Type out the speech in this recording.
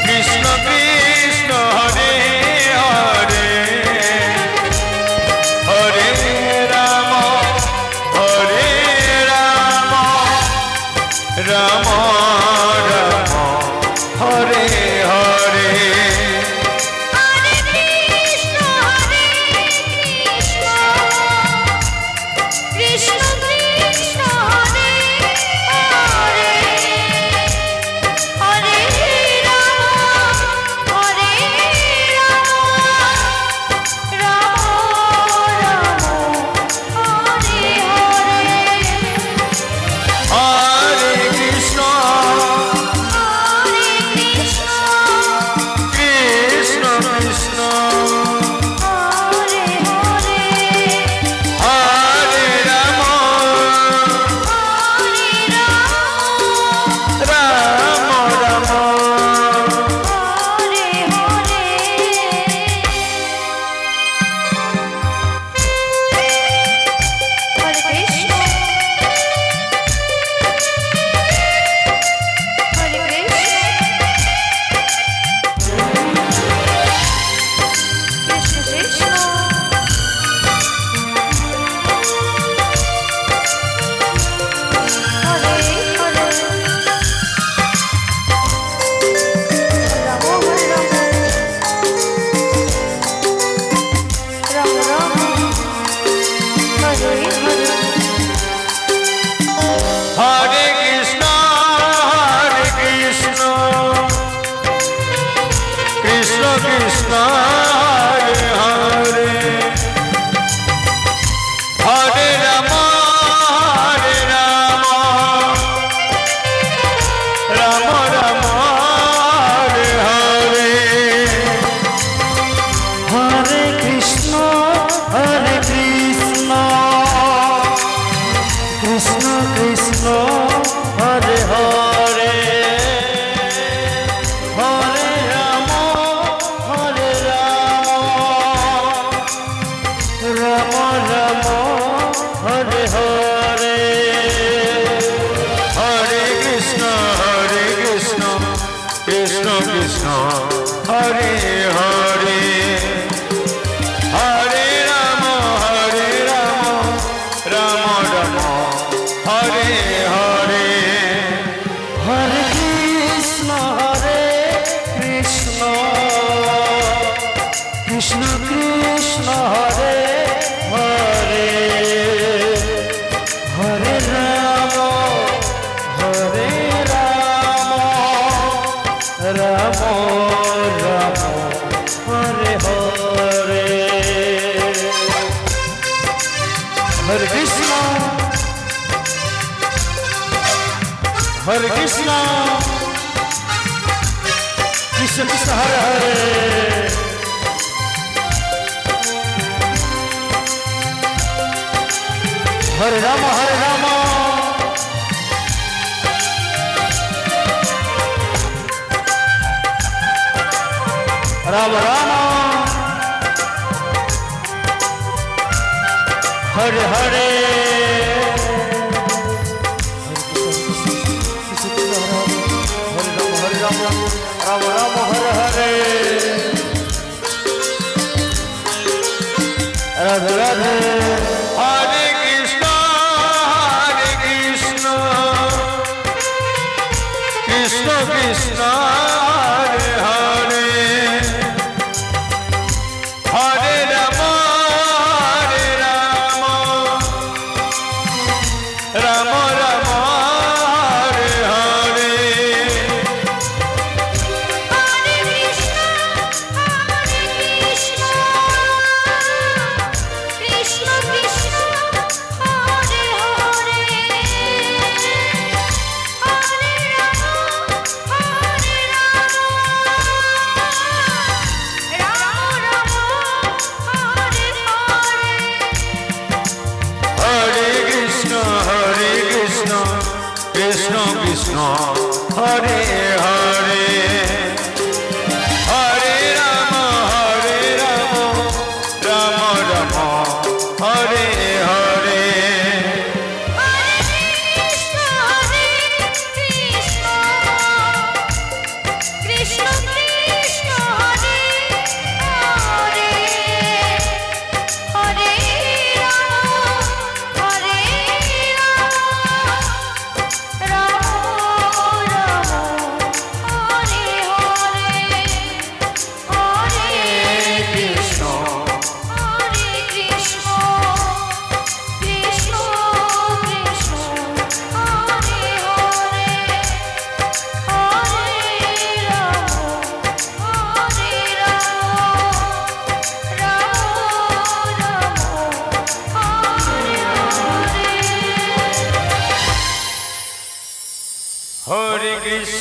Krishna Krishna Hare Hare Hare Ram Ram Ram Hare Hare Krishna Hare Hare Ram Ram Ram Hare Hare Hare Krishna Krishna Krishna Hare Hare Hare Ram Ram Ram Hare Hare Hare Krishna Krishna Krishna Hare Hare Hare Ram Ram Ram Hare Hare Hare Krishna Krishna Krishna Hare Hare Hare Ram Ram Ram Hare Hare Hare Krishna Krishna Krishna Hare Hare Hare Ram Ram Ram Hare Hare Hare Ram Ram Hare Hare Radhe Radhe Hare Krishna Krishna Krishna Hare Hare Hare Ram Ram Ram Hare Hare Krishna Krishna Hare Hare Hare Ram Ram Ram Hare Hare Krishna